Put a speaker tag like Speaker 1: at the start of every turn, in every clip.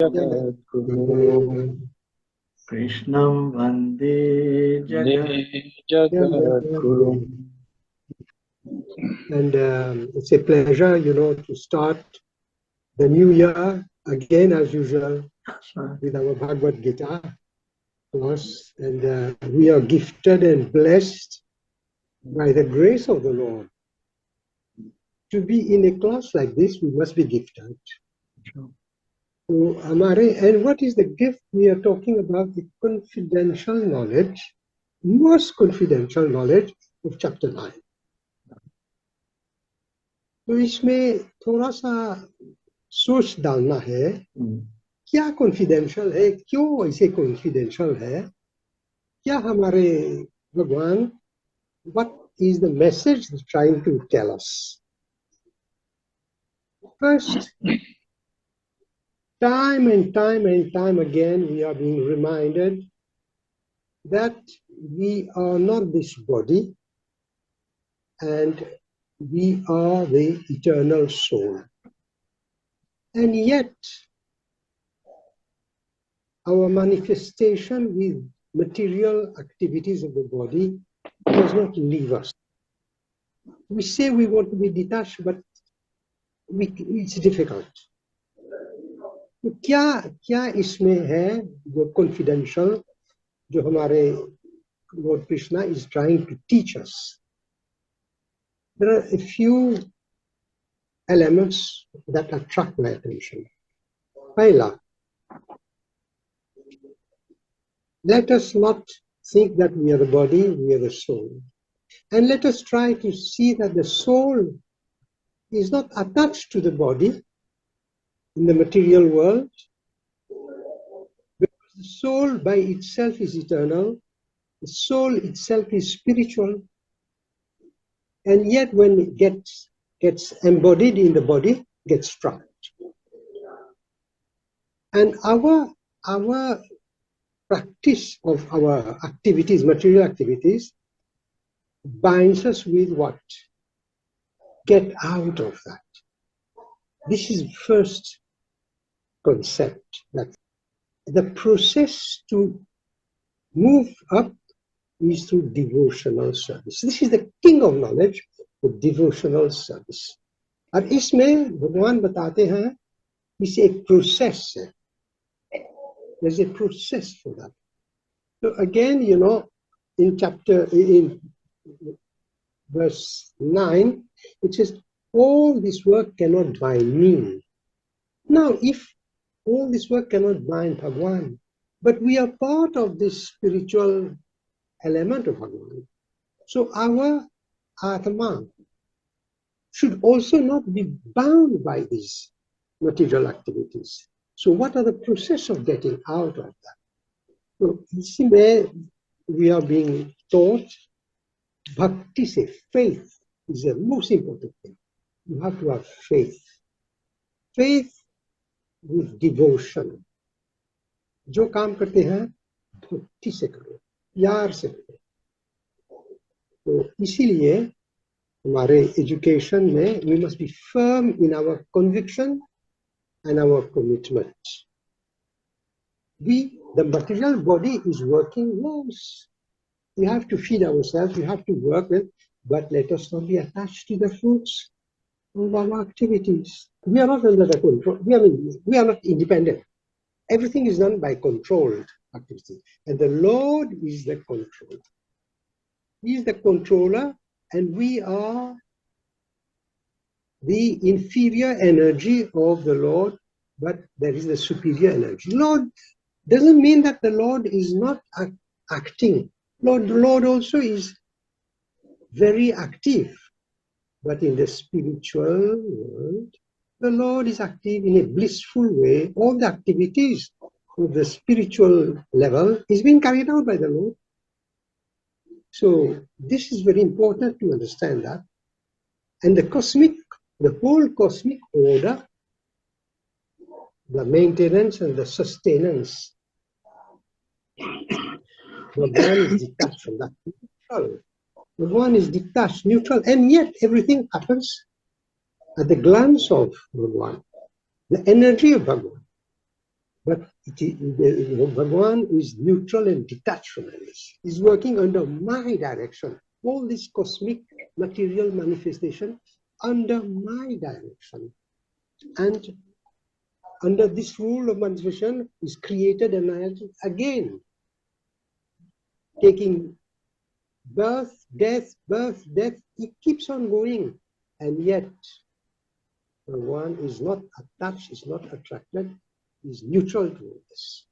Speaker 1: Jagadguru
Speaker 2: Krishnam Vande
Speaker 1: Jagadguru.
Speaker 3: And it's a pleasure, to start the new year again, as usual, with our Bhagavad Gita class. And we are gifted and blessed by the grace of the Lord. To be in a class like this, we must be gifted. So, and what is the gift we are talking about? The confidential knowledge, most confidential knowledge of chapter 9. तो इसमें थोड़ा सा सोच डालना है क्या confidential है, क्यों ऐसे कॉन्फिडेंशियल है, क्या हमारे भगवान, what is the message trying to tell us? First, time and time again we are being reminded that we are not this body and we are the eternal soul. And yet, our manifestation with material activities of the body does not leave us. We say we want to be detached, but it's difficult. तो क्या इसमें है जो confidential, जो हमारे Lord Krishna is trying to teach us? There are a few elements that attract my attention. Paila, let us not think that we are the body, we are the soul. And let us try to see that the soul is not attached to the body in the material world, because the soul by itself is eternal, the soul itself is spiritual, and yet when it gets embodied in the body, gets trapped. And our practice of our activities, material activities, binds us with what? Get out of that. This is first concept, that the process to move up is through devotional service. This is the king of knowledge, the devotional service. और इसमें भगवान बताते हैं इसे एक process है. There's a process for that. So again, in verse 9, it says, all this work cannot bind me. Now, if all this work cannot bind Bhagwan, but we are part of this spiritual element of Bhagwan, so our Atma should also not be bound by these material activities. So what are the process of getting out of that? So see where we are being taught, bhakti, say faith, is the most important thing. You have to have faith. Faith with devotion. जो काम करते हैं भक्ति से करो, प्यार से करो. तो इसीलिए हमारे एजुकेशन में we must be firm in our conviction and our commitment. The material body is working, yes. We have to feed ourselves, we have to work with, but let us not be attached to the fruits of our activities. We are not under the control. We are not independent. Everything is done by controlled activity. And the Lord is the controller. He is the controller, and we are the inferior energy of the Lord, but there is the superior energy. Lord doesn't mean that the Lord is not acting. The Lord also is very active. But in the spiritual world, the Lord is active in a blissful way. All the activities of the spiritual level is being carried out by the Lord. So this is very important to understand that. And the whole cosmic order, the maintenance and the sustenance, the one is detached from that. The one is detached, neutral, and yet everything happens at the glance of Bhagwan, the energy of Bhagwan. But Bhagavan is neutral and detached from this. He's working under my direction. All this cosmic material manifestation under my direction. And under this rule of manifestation is created and annihilated again, taking birth, death, it keeps on going. And yet, one is not attached, is not attracted, is neutral to this.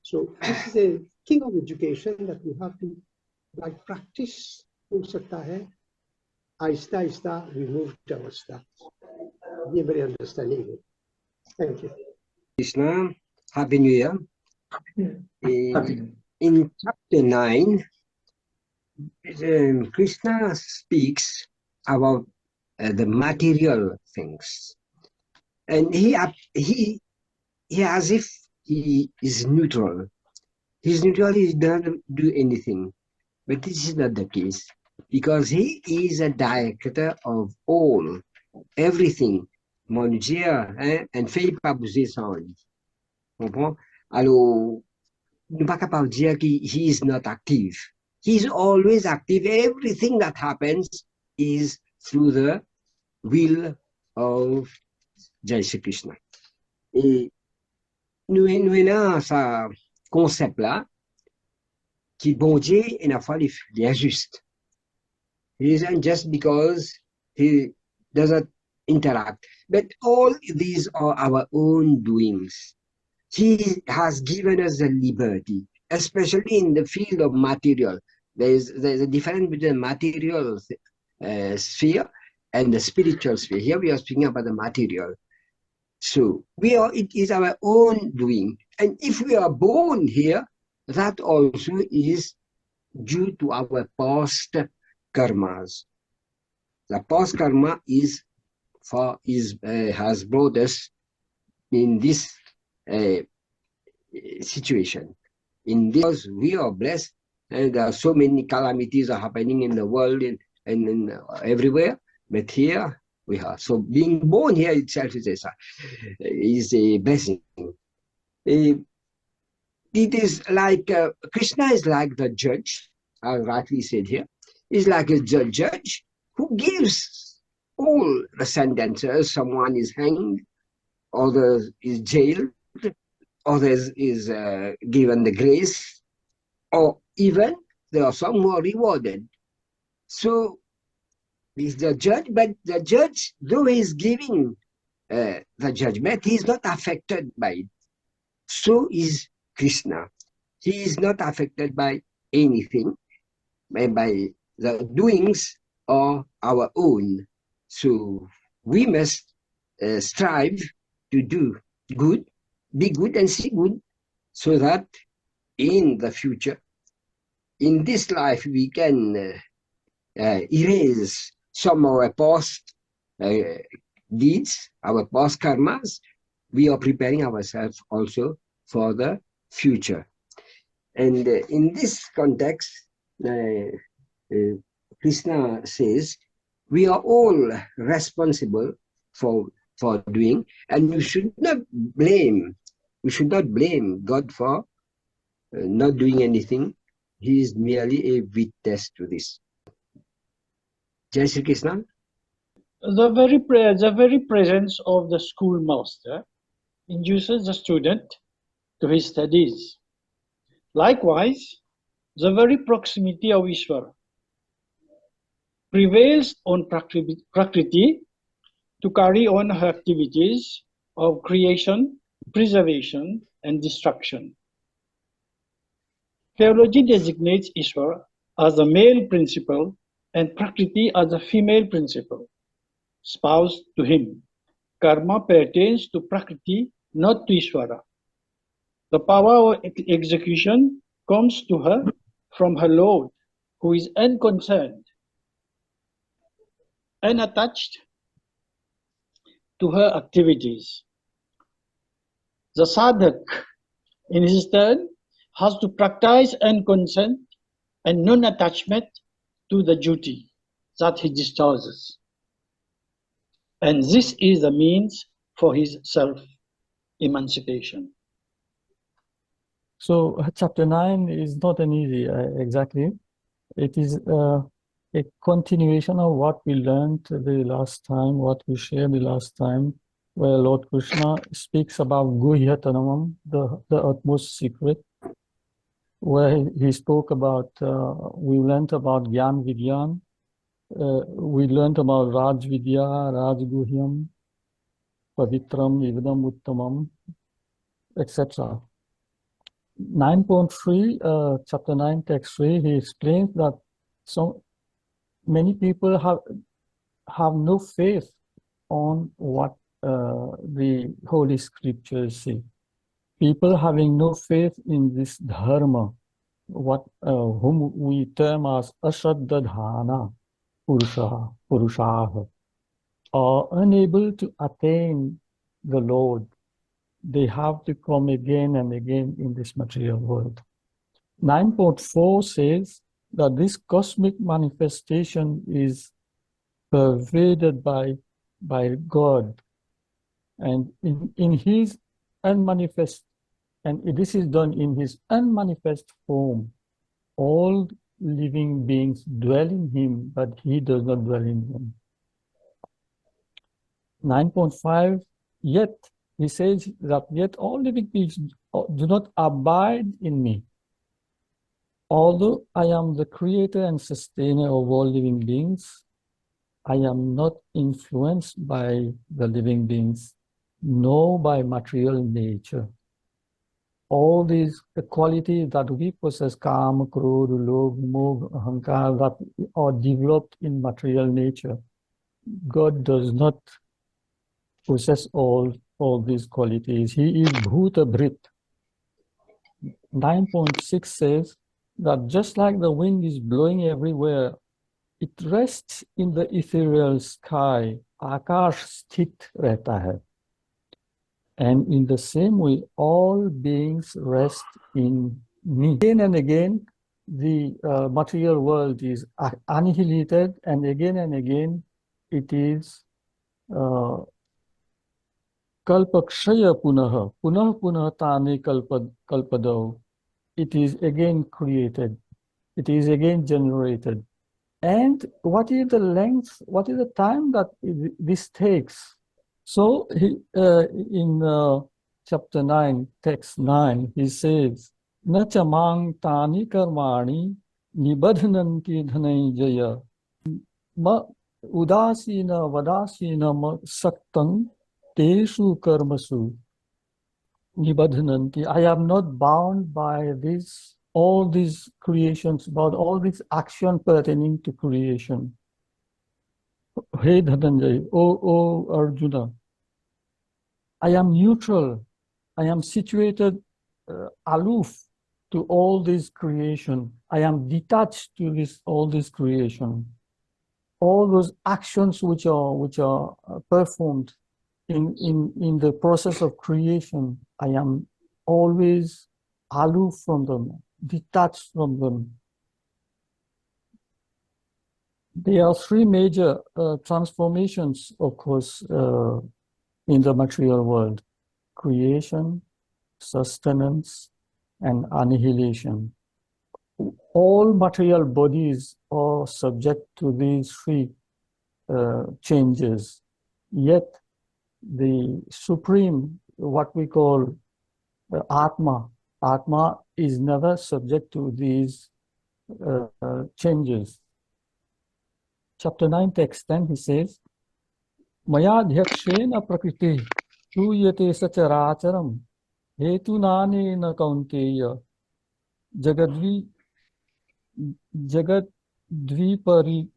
Speaker 3: So this is a thing of education that we have to, by practice, हो सकता है Aahista Aahista remove the अवस्था. ये मेरी understanding है. Thank you.
Speaker 1: Krishna, Happy New Year.
Speaker 2: Happy.
Speaker 1: In chapter 9, Krishna speaks about the material things, and he as if he is neutral. He's neutral. He doesn't do anything, but this is not the case, because he is a director of all, everything. Mon Dieu, hein, and fait pas bouger sans lui. Comprends? Alors, nous pas capable de dire qu'il he is not active. He's always active. Everything that happens is through the will of Jai Shri Krishna. Et nous avons ce concept-là qui bon Dieu est une fois il est juste. He isn't just because he doesn't interact, but all these are our own doings. He has given us the liberty, especially in the field of material. There's a difference between the material sphere and the spiritual sphere. Here we are speaking about the material. So it is our own doing. And if we are born here, that also is due to our past karmas. The past karma has brought us in this situation. In this, we are blessed, and there are so many calamities are happening in the world and everywhere. But here we are. So being born here itself is a blessing. It is like Krishna is like the judge, as rightly said here. He's like a judge who gives all the sentences. Someone is hanged, others is jailed, others is given the grace, or even there are some who are rewarded. So he's the judge, but the judge, though he is giving the judgment, he is not affected by it. So is Krishna. He is not affected by anything, by the doings of our own. So we must strive to do good, be good and see good, so that in the future, in this life, we can erase some of our past deeds, our past karmas. We are preparing ourselves also for the future. And in this context, Krishna says, we are all responsible for doing, and we should not blame God for not doing anything. He is merely a witness to this. Jai Shri Krishna.
Speaker 4: The very presence of the schoolmaster induces the student to his studies. Likewise, the very proximity of Ishvara prevails on Prakriti to carry on her activities of creation, preservation, and destruction. Theology designates Ishvara as the male principle and Prakriti as a female principle, spouse to him. Karma pertains to Prakriti, not to Ishvara. The power of execution comes to her from her Lord, who is unconcerned, unattached to her activities. The sadhak, in his turn, has to practice unconcern and non-attachment to the duty that he discharges. And this is the means for his self-emancipation.
Speaker 2: So chapter 9 is not an easy, exactly. It is a continuation of what we learned the last time, what we shared the last time, where Lord Krishna speaks about Guhyatanamam, the utmost secret, where he spoke about, we learned about Gyan Vidyan, we learned about Raj Vidya, Raj Guhyam, Pavitram, Ividam Uttamam, etc. 9.3, chapter 9, text 3, he explains that so many people have no faith on what the Holy Scriptures say. People having no faith in this dharma, what whom we term as ashraddhana purushaha, are unable to attain the Lord. They have to come again and again in this material world. 9.4 says that this cosmic manifestation is pervaded by God, and in his unmanifest, and this is done in his unmanifest form. All living beings dwell in him, but he does not dwell in them. 9.5, yet he says that yet all living beings do not abide in me. Although I am the creator and sustainer of all living beings, I am not influenced by the living beings, nor by material nature. All these qualities that we possess, Kama, Krodha, Lobha, Moha, Ahankara, that are developed in material nature, God does not possess all these qualities. He is Bhuta Bhrit. 9.6 says that just like the wind is blowing everywhere, it rests in the ethereal sky. Akash sthit rehta hai. And in the same way, all beings rest in me. Again and again, the material world is annihilated, and again, it is kalpakshaya punaha, punah tane kalpadav. It is again created. It is again generated. And what is the length, what is the time that this takes? So in chapter 9, text 9, he says, Na chamang tani karmani nibadhananti dhananjaya ma udasina vadasina ma saktang teshu karmasu nibadhananti. I am not bound by all these creations, about all this action pertaining to creation. Hey Dhananjay, O Arjuna, I am neutral. I am situated aloof to all this creation. I am detached to all this creation. All those actions which are performed in the process of creation, I am always aloof from them, detached from them. There are three major transformations, of course, in the material world: creation, sustenance, and annihilation. All material bodies are subject to these three changes, yet the supreme, what we call Atma is never subject to these changes. Chapter 9, text 10, he says, Maya dhyakshena prakriti tuyate sacharacharam hetunanena kaunteya jagadvipari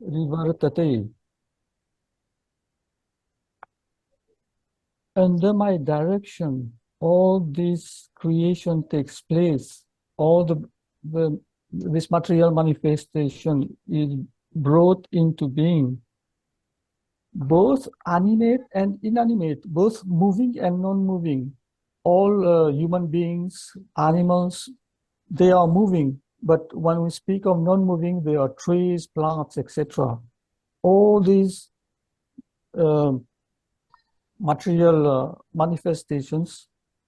Speaker 2: rivartate. Under my direction, all this creation takes place. All this material manifestation is brought into being. Both animate and inanimate, both moving and non-moving. All human beings, animals, they are moving. But when we speak of non-moving, they are trees, plants, etc. All these material manifestations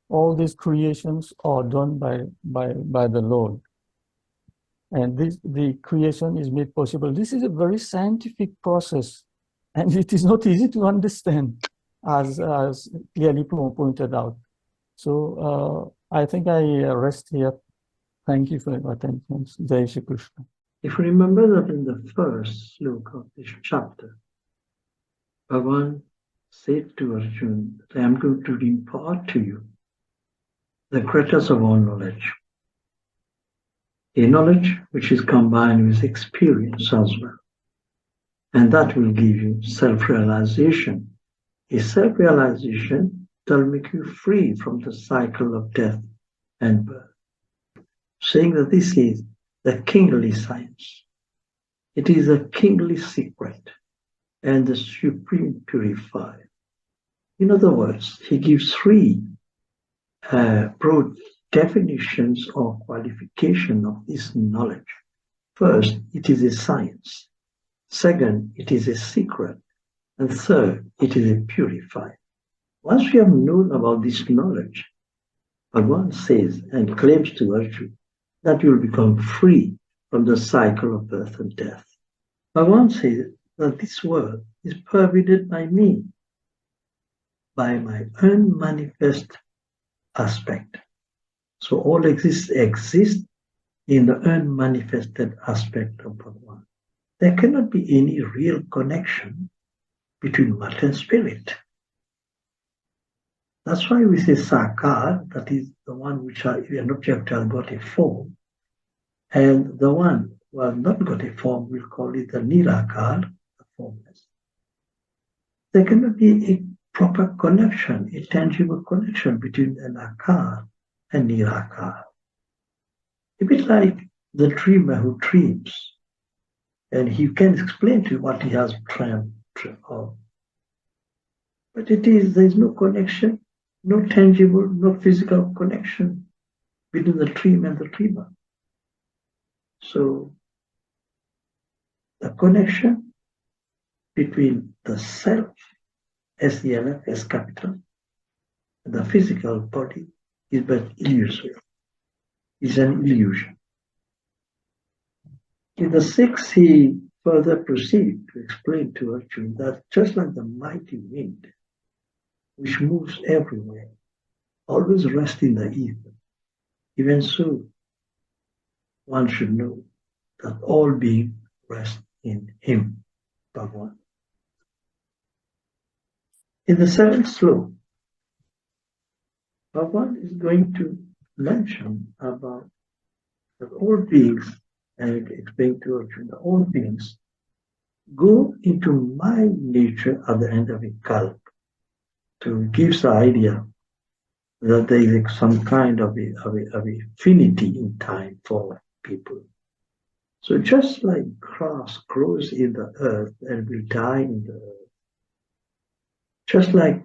Speaker 2: all these creations are done by the Lord. And the creation is made possible. This is a very scientific process, and it is not easy to understand, as clearly pointed out. So I think I rest here. Thank you for your attention. Jai Shri Krishna.
Speaker 5: If you remember that in the first sloka of this chapter, Bhagavan said to Arjuna that I am going to impart to you the greatest of all knowledge. A knowledge which is combined with experience as well. And that will give you self-realization. A self-realization that will make you free from the cycle of death and birth. Saying that this is the kingly science. It is a kingly secret and the supreme purifier. In other words, he gives three broad definitions or qualification of this knowledge. First, it is a science. Second, it is a secret. And third, it is a purifier. Once we have known about this knowledge, Bhagavan says and claims to Arjuna that you will become free from the cycle of birth and death. Bhagavan says that this world is pervaded by me, by my unmanifest aspect. So all exist in the unmanifested aspect of Bhagavan. There cannot be any real connection between matter and spirit. That's why we say Sakar, that is the one which an object has got a form, and the one who has not got a form, we'll call it the Nirakar, the formless. There cannot be a proper connection, a tangible connection between an Akar and Nirakar. A bit like the dreamer who dreams, and he can explain to you what he has dreamt of. But there is no connection, no tangible, no physical connection between the dream and the dreamer. So the connection between the self, SELF, S capital, and the physical body is but illusory. It's an illusion. In the sixth, he further proceeds to explain to Arjuna that just like the mighty wind, which moves everywhere, always rests in the ether, even so, one should know that all being rests in him, Bhagavan. In the seventh sloka, Bhagavan is going to mention about that all beings, and explain to Arjuna, all beings go into my nature at the end of a kalpa, to give the idea that there is some kind of affinity in time for people. So just like grass grows in the earth and will die in the earth, just like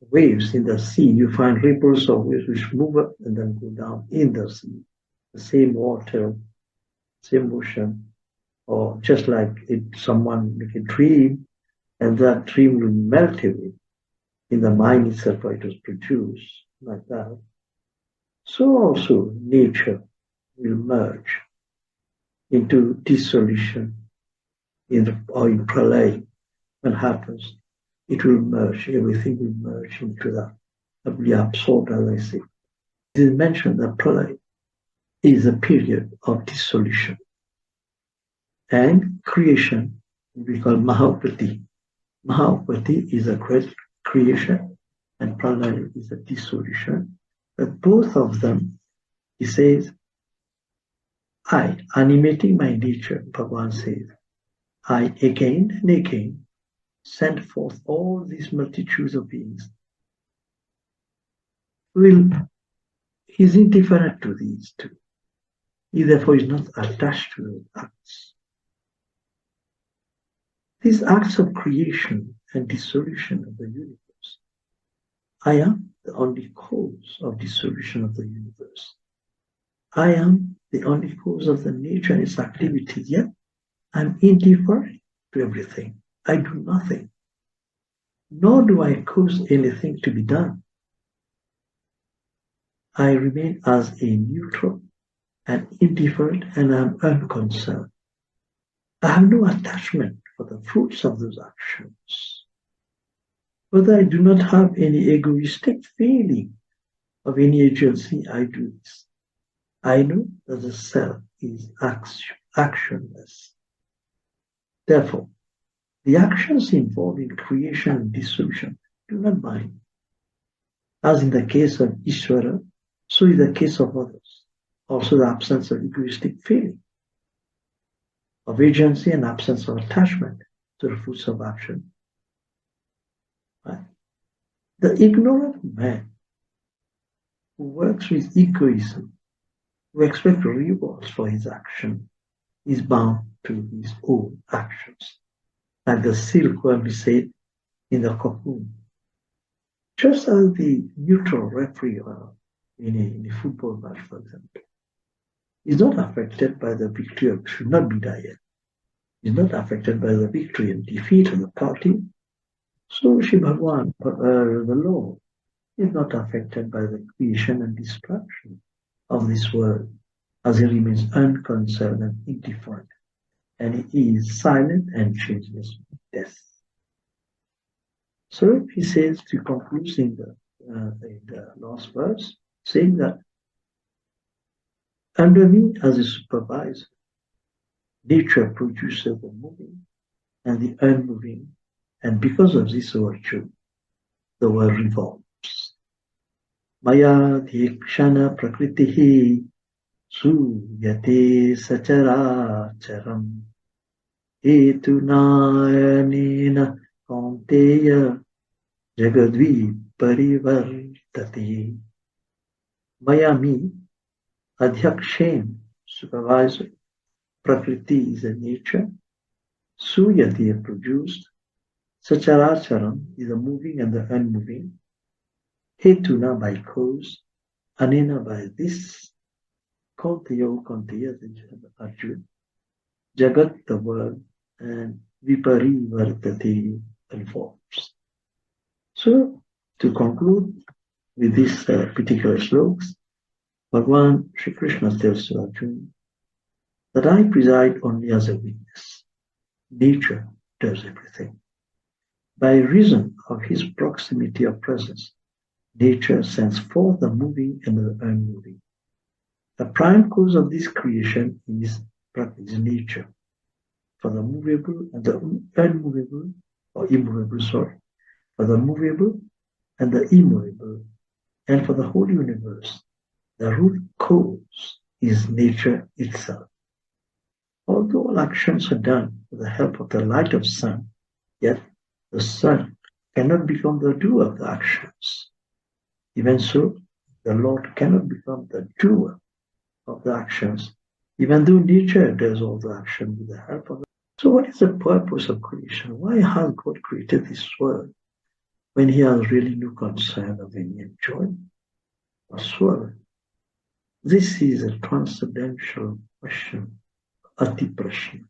Speaker 5: waves in the sea, you find ripples of waves which move up and then go down in the sea. The same water, same ocean, or just like someone make a dream, and that dream will melt away in the mind itself where it was produced, like that. So also nature will merge into dissolution or in pralaya. When happens, it will merge, everything will merge into that, will be absorbed, as I say. It is mentioned that pralaya is a period of dissolution. And creation we call Mahapati. Mahapati is a great creation, and pralaya is a dissolution. But both of them, he says, I, animating my nature, Bhagavan says, I again and again send forth all these multitudes of beings. He's indifferent to these two. He therefore is not attached to those acts. These acts of creation and dissolution of the universe, I am the only cause of dissolution of the universe. I am the only cause of the nature and its activities, yet I'm indifferent to everything. I do nothing, nor do I cause anything to be done. I remain as a neutral and indifferent, and I am unconcerned. I have no attachment for the fruits of those actions. Whether I do not have any egoistic feeling of any agency, I do this. I know that the self is actionless. Therefore, the actions involved in creation and dissolution do not bind. As in the case of Ishvara, so is the case of others. Also the absence of egoistic feeling, of agency and absence of attachment to the fruits of action. Right? The ignorant man who works with egoism, who expects rewards for his action, is bound to his own actions. Like the silkworm we said in the cocoon. Just as the neutral referee in a football match, for example, is not affected by the victory of, should not be there yet, is not affected by the victory and defeat of the party, so Shri Bhagavan, the Lord, is not affected by the creation and destruction of this world, as he remains unconcerned and indifferent, and he is silent and changeless with death. So he says, to conclude in the last verse, saying that under me as a supervisor, nature produces the moving and the unmoving, and because of this virtue, the world revolves. Maya dhikshana prakritihi suyate sachara charam etunayanena kaunteya jagadvi parivartate. Maya me, adhyakshen, supervisor, prakriti is a nature, suyati produced, sacharacharam is the moving and the unmoving, hetuna by cause, anena by this, kaunteya, kaunteya, Arjuna, jagat the world, and viparivartate evolves. So, to conclude with these particular slokas, Bhagavan Shri Krishna tells to Arjuna that I preside only as a witness. Nature does everything. By reason of his proximity of presence, nature sends forth the moving and the unmoving. The prime cause of this creation is nature. For the movable and the unmovable, or immovable, for the movable and the immovable, and for the whole universe, the root cause is nature itself. Although all actions are done with the help of the light of sun, yet the sun cannot become the doer of the actions. Even so, the Lord cannot become the doer of the actions, even though nature does all the action with the help of the. So what is the purpose of creation? Why has God created this world when he has really no concern of any enjoyment whatsoever? This is a transcendental question, Atiprashna.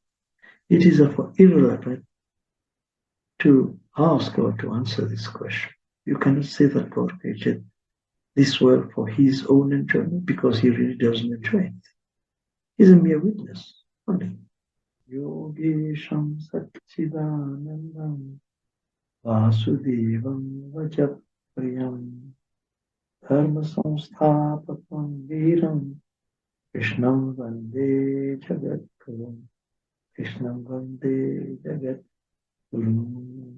Speaker 5: It is therefore irrelevant to ask or to answer this question. You cannot say that God created this world for his own enjoyment because he really doesn't enjoy anything. He's a mere witness only. Yogesham Satchidanandam Vasudevam Vajapriyam Dharma Samsthapatam Viram Krishnam Vande Jagat Guru. Krishnam Vande Jagat Guru.